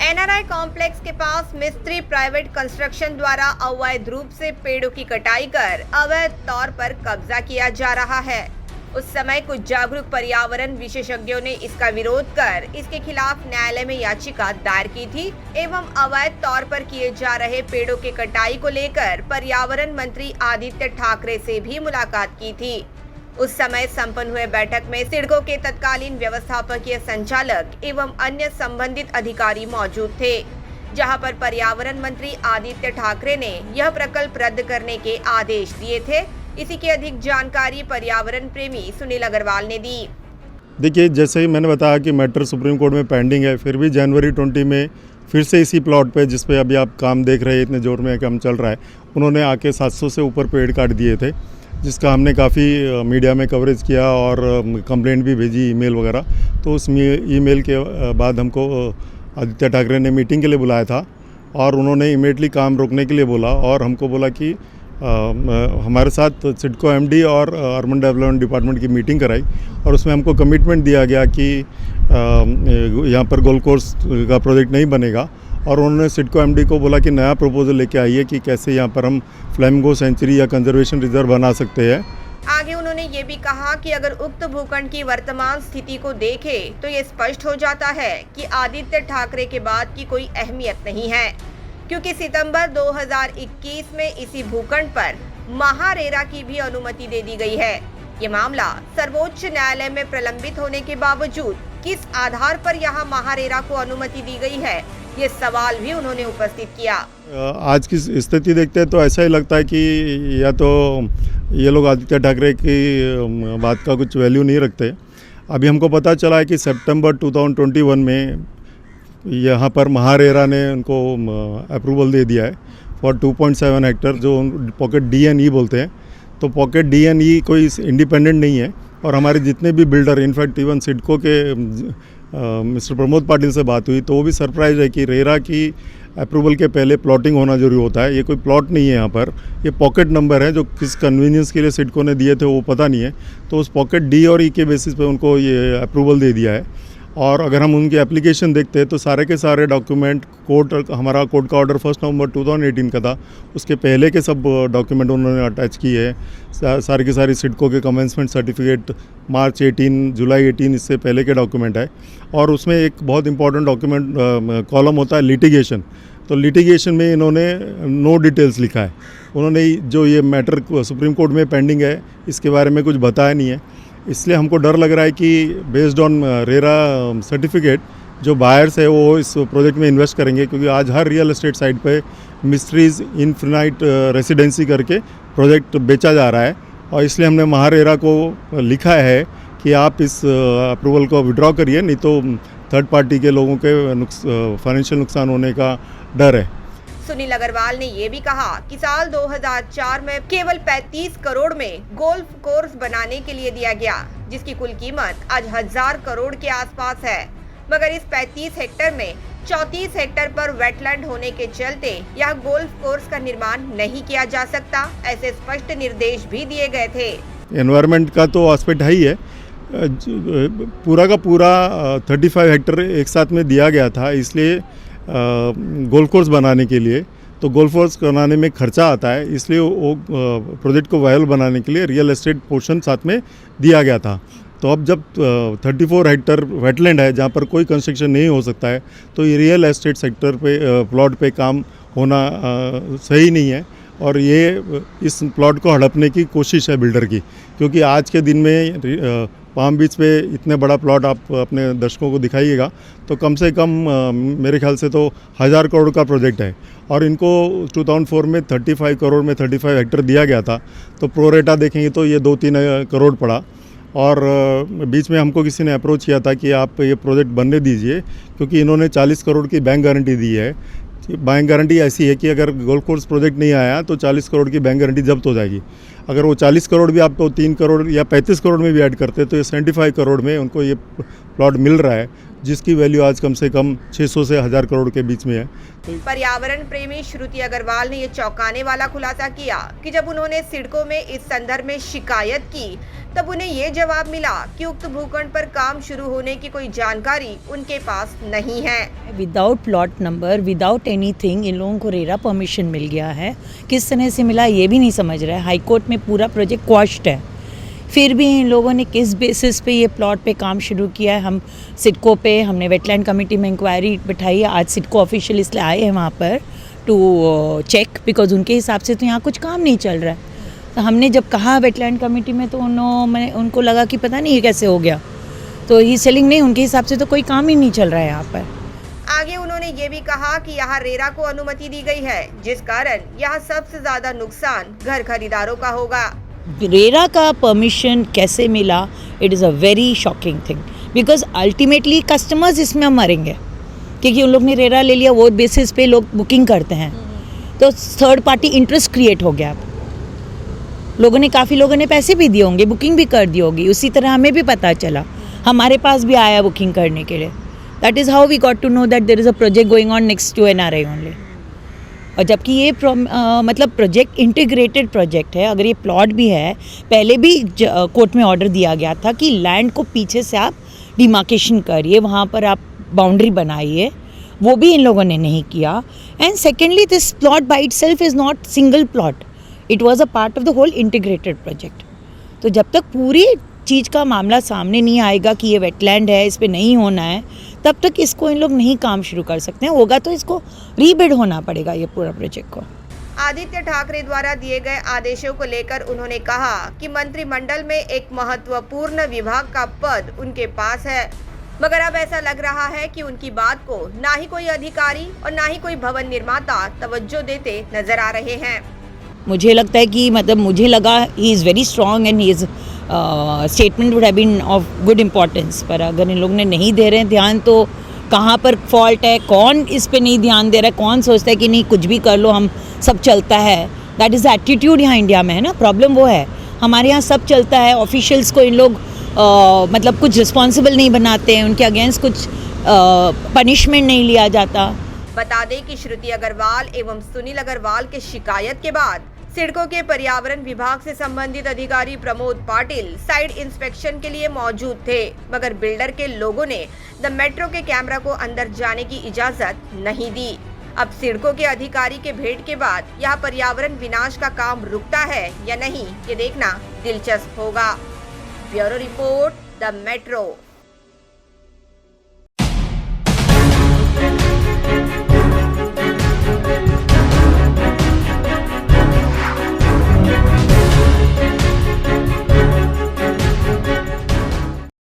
NRI complex के पास मिस्त्री private construction द्वारा अवैध रूप से पेड़ों की कटाई कर अवैध तौर पर कब्जा किया जा रहा है। उस समय कुछ जागरूक पर्यावरण विशेषज्ञों ने इसका विरोध कर इसके खिलाफ न्यायालय में याचिका दायर की थी एवं अवैध तौर पर किए जा रहे पेड़ों की कटाई को लेकर पर्यावरण मंत्री आदित्य ठाकरे से भी मुलाकात की थी। उस समय संपन्न हुए बैठक में सिडको के तत्कालीन व्यवस्थापकीय संचालक एवं अन्य संबंधित अधिकारी मौजूद थे, जहां पर पर्यावरण मंत्री आदित्य ठाकरे ने यह प्रकल्प रद्द करने के आदेश दिए थे। इसी की अधिक जानकारी पर्यावरण प्रेमी सुनील अग्रवाल ने दी। देखिए, जैसे ही मैंने बताया कि मैटर सुप्रीम कोर्ट में पेंडिंग है, फिर भी जनवरी 20 में फिर से इसी प्लॉट पे जिस पे अभी आप काम देख रहे हैं, इतने जोर में काम चल रहा है, उन्होंने आके 700 से ऊपर पेड़ काट दिए थे, जिसका हमने काफ़ी मीडिया में कवरेज किया और कंप्लेंट भी भेजी, ईमेल वगैरह। तो उस ईमेल के बाद हमको आदित्य ठाकरे ने मीटिंग के लिए बुलाया था और उन्होंने इमीडिएटली काम रोकने के लिए बोला और हमको बोला कि हमारे साथ सिडको एमडी और अर्बन डेवलपमेंट डिपार्टमेंट की मीटिंग कराई और उसमें हमको कमिटमेंट दिया गया कि यहाँ पर गोल्फ कोर्स का प्रोजेक्ट नहीं बनेगा। और उन्होंने सिडको एमडी को बोला कि नया प्रपोजल लेके आइए कि कैसे यहाँ पर हम फ्लेमिंगो सेंचुरी या कंजर्वेशन रिजर्व बना सकते हैं। आगे उन्होंने ये भी कहा कि अगर उक्त भूखंड की वर्तमान स्थिति को देखें तो ये स्पष्ट हो जाता है कि आदित्य ठाकरे के बाद की कोई अहमियत नहीं है, क्योंकि सितंबर 2021 में इसी भूखंड पर महारेरा की भी अनुमति दे दी गई है। ये मामला सर्वोच्च न्यायालय में प्रलंबित होने के बावजूद किस आधार पर यहाँ महारेरा को अनुमति दी गई है, ये सवाल भी उन्होंने उपस्थित किया। आज की स्थिति देखते हैं तो ऐसा ही लगता है कि या तो ये लोग आदित्य ठाकरे की बात का कुछ वैल्यू नहीं रखते। अभी हमको पता चला है कि सितंबर 2021 में यहाँ पर महारेरा ने उनको अप्रूवल दे दिया है फॉर 2.7 हेक्टर, जो पॉकेट DNE बोलते हैं। तो पॉकेट DNE कोई इंडिपेंडेंट नहीं है और हमारे जितने भी बिल्डर, इनफैक्ट इवन सिडको के मिस्टर प्रमोद पाटिल से बात हुई तो वो भी सरप्राइज है कि रेरा की अप्रूवल के पहले प्लॉटिंग होना जरूरी होता है। ये कोई प्लॉट नहीं है, यहाँ पर ये पॉकेट नंबर है जो किस कन्वीनियंस के लिए सिडको ने दिए थे वो पता नहीं है। तो उस पॉकेट D और E के बेसिस पे उनको ये अप्रूवल दे दिया है। और अगर हम उनकी एप्लीकेशन देखते हैं तो सारे के सारे डॉक्यूमेंट हमारा कोर्ट का ऑर्डर 1 नवंबर 2018 का था, उसके पहले के सब डॉक्यूमेंट उन्होंने अटैच किए हैं। सारी की सारी सिडको के कमेंसमेंट सर्टिफिकेट मार्च 18, जुलाई 18 इससे पहले के डॉक्यूमेंट है। और उसमें एक बहुत इंपॉर्टेंट डॉक्यूमेंट कॉलम होता है लिटिगेशन। तो लिटिगेशन में इन्होंने नो डिटेल्स लिखा है। उन्होंने जो ये मैटर सुप्रीम कोर्ट में पेंडिंग है इसके बारे में कुछ बताया नहीं है। इसलिए हमको डर लग रहा है कि बेस्ड ऑन रेरा सर्टिफिकेट जो बायर्स है वो इस प्रोजेक्ट में इन्वेस्ट करेंगे, क्योंकि आज हर रियल एस्टेट साइट पे मिस्ट्रीज इनफिनाइट रेसिडेंसी करके प्रोजेक्ट बेचा जा रहा है। और इसलिए हमने महारेरा को लिखा है कि आप इस अप्रूवल को विड्रॉ करिए, नहीं तो थर्ड पार्टी के लोगों के फाइनेंशियल नुकसान होने का डर है। सुनील अग्रवाल ने ये भी कहा कि साल 2004 में केवल 35 करोड़ में गोल्फ कोर्स बनाने के लिए दिया गया, जिसकी कुल कीमत आज 1000 करोड़ के आसपास है। मगर इस 35 हेक्टेयर में 34 हेक्टेयर पर वेटलैंड होने के चलते यह गोल्फ कोर्स का निर्माण नहीं किया जा सकता, ऐसे स्पष्ट निर्देश भी दिए गए थे। एनवायरनमेंट का तो एस्पेक्ट है ही है, पूरा का पूरा 35 हेक्टेयर एक साथ में दिया गया था, इसलिए गोल्फ कोर्स बनाने के लिए तो गोल्फ कोर्स बनाने में खर्चा आता है, इसलिए वो प्रोजेक्ट को वायबल बनाने के लिए रियल एस्टेट पोर्शन साथ में दिया गया था। तो अब जब 34 हेक्टेयर वेटलैंड है जहाँ पर कोई कंस्ट्रक्शन नहीं हो सकता है, तो ये रियल एस्टेट सेक्टर पे प्लॉट पे काम होना सही नहीं है। और ये इस प्लॉट को हड़पने की कोशिश है बिल्डर की, क्योंकि आज के दिन में पाम बीच पे इतने बड़ा प्लॉट आप अपने दर्शकों को दिखाइएगा तो कम से कम मेरे ख्याल से तो 1000 करोड़ का प्रोजेक्ट है। और इनको 2004 में 35 करोड़ में 35 हेक्टेयर दिया गया था, तो प्रोरेटा देखेंगे तो ये 2-3 करोड़ पड़ा। और बीच में हमको किसी ने अप्रोच किया था कि आप ये प्रोजेक्ट बनने दीजिए, क्योंकि इन्होंने 40 करोड़ की बैंक गारंटी दी है। बैंक गारंटी ऐसी है कि अगर गोल्फ कोर्स प्रोजेक्ट नहीं आया तो 40 करोड़ की बैंक गारंटी जब्त हो जाएगी। अगर वो 40 करोड़ भी आप तो 3 करोड़ या 35 करोड़ में भी ऐड करते तो ये 75 करोड़ में उनको ये प्लॉट मिल रहा है, जिसकी वैल्यू आज कम से कम 600 से 1000 करोड़ के बीच में है। पर्यावरण प्रेमी श्रुति अग्रवाल ने ये चौंकाने वाला खुलासा किया कि जब उन्होंने सिडको में इस संदर्भ में शिकायत की, तब उन्हें ये जवाब मिला कि उक्त भूखंड पर काम शुरू होने की कोई जानकारी उनके पास नहीं है। Without plot number, without anything in लोगों को रेरा परमिशन मिल गया है। किस तरह से मिला ये भी नहीं समझ रहा है। हाई कोर्ट में पूरा प्रोजेक्ट क्वॉश्ड है, फिर भी इन लोगों ने किस बेसिस पे ये प्लॉट पे काम शुरू किया है। हम सिडको पे हमने वेटलैंड कमेटी में इंक्वायरी बिठाई है। आज सिडको ऑफिशियल इसलिए आए हैं वहाँ पर टू चेक, बिकॉज उनके हिसाब से तो यहाँ कुछ काम नहीं चल रहा है। तो हमने जब कहा वेटलैंड कमेटी में तो उनको लगा कि पता नहीं ये कैसे हो गया, तो ही सेलिंग नहीं, उनके हिसाब से तो कोई काम ही नहीं चल रहा है यहाँ पर। आगे उन्होंने ये भी कहा कि यहाँ रेरा को अनुमति दी गई है, जिस कारण यहाँ सबसे ज्यादा नुकसान घर खरीदारों का होगा। रेरा का परमिशन कैसे मिला, it is a very shocking thing, because ultimately customers इसमें मरेंगे, क्योंकि उन लोग ने रेरा ले लिया, वो बेसिस पे लोग बुकिंग करते हैं, तो थर्ड पार्टी इंटरेस्ट क्रिएट हो गया। लोगों ने, काफ़ी लोगों ने पैसे भी दिए होंगे, बुकिंग भी कर दी होगी। उसी तरह हमें भी पता चला, हमारे पास भी आया बुकिंग करने के लिए। That is how we got to know that there is a project going on next to NRI only. और जबकि ये मतलब प्रोजेक्ट इंटीग्रेटेड प्रोजेक्ट है। अगर ये प्लॉट भी है, पहले भी कोर्ट में ऑर्डर दिया गया था कि लैंड को पीछे से आप डिमार्केशन करिए, वहाँ पर आप बाउंड्री बनाइए, वो भी इन लोगों ने नहीं किया। And secondly, this plot by itself is not single plot, it was a part of the whole integrated project. तो जब तक पूरी चीज़ का मामला सामने नहीं आएगा कि ये वेटलैंड है, इस पर नहीं होना है, तब तक इसको इन लोग नहीं काम शुरू कर सकते हैं। होगा तो इसको रीबिड होना पड़ेगा ये पूरा प्रोजेक्ट को। आदित्य ठाकरे द्वारा दिए गए आदेशों को लेकर उन्होंने कहा कि मंत्रिमंडल में एक महत्वपूर्ण विभाग का पद उनके पास है, मगर अब ऐसा लग रहा है कि उनकी बात को ना ही कोई अधिकारी और ना ही कोई भवन निर्माता तवज्जो देते नजर आ रहे हैं। मुझे लगता है कि मुझे लगा he is very strong and he is statement would have been of good importance, पर अगर इन लोग ने नहीं दे रहे हैं ध्यान, तो कहाँ पर फॉल्ट है, कौन इस पे नहीं ध्यान दे रहा है, कौन सोचता है कि नहीं कुछ भी कर लो, हम सब चलता है। दैट इज़ एटीट्यूड यहाँ इंडिया में है ना, प्रॉब्लम वो है। हमारे यहाँ सब चलता है, ऑफिशियल्स को इन लोग कुछ रिस्पॉन्सिबल नहीं बनाते हैं, उनके अगेंस्ट कुछ पनिशमेंट नहीं लिया जाता। बता दें कि श्रुति अग्रवाल एवं सुनील अग्रवाल के शिकायत के बाद सिडको के पर्यावरण विभाग से संबंधित अधिकारी प्रमोद पाटिल साइड इंस्पेक्शन के लिए मौजूद थे, मगर बिल्डर के लोगों ने द मेट्रो के कैमरा को अंदर जाने की इजाजत नहीं दी। अब सिडको के अधिकारी के भेंट के बाद यहाँ पर्यावरण विनाश का काम रुकता है या नहीं, ये देखना दिलचस्प होगा। Bureau report, the metro.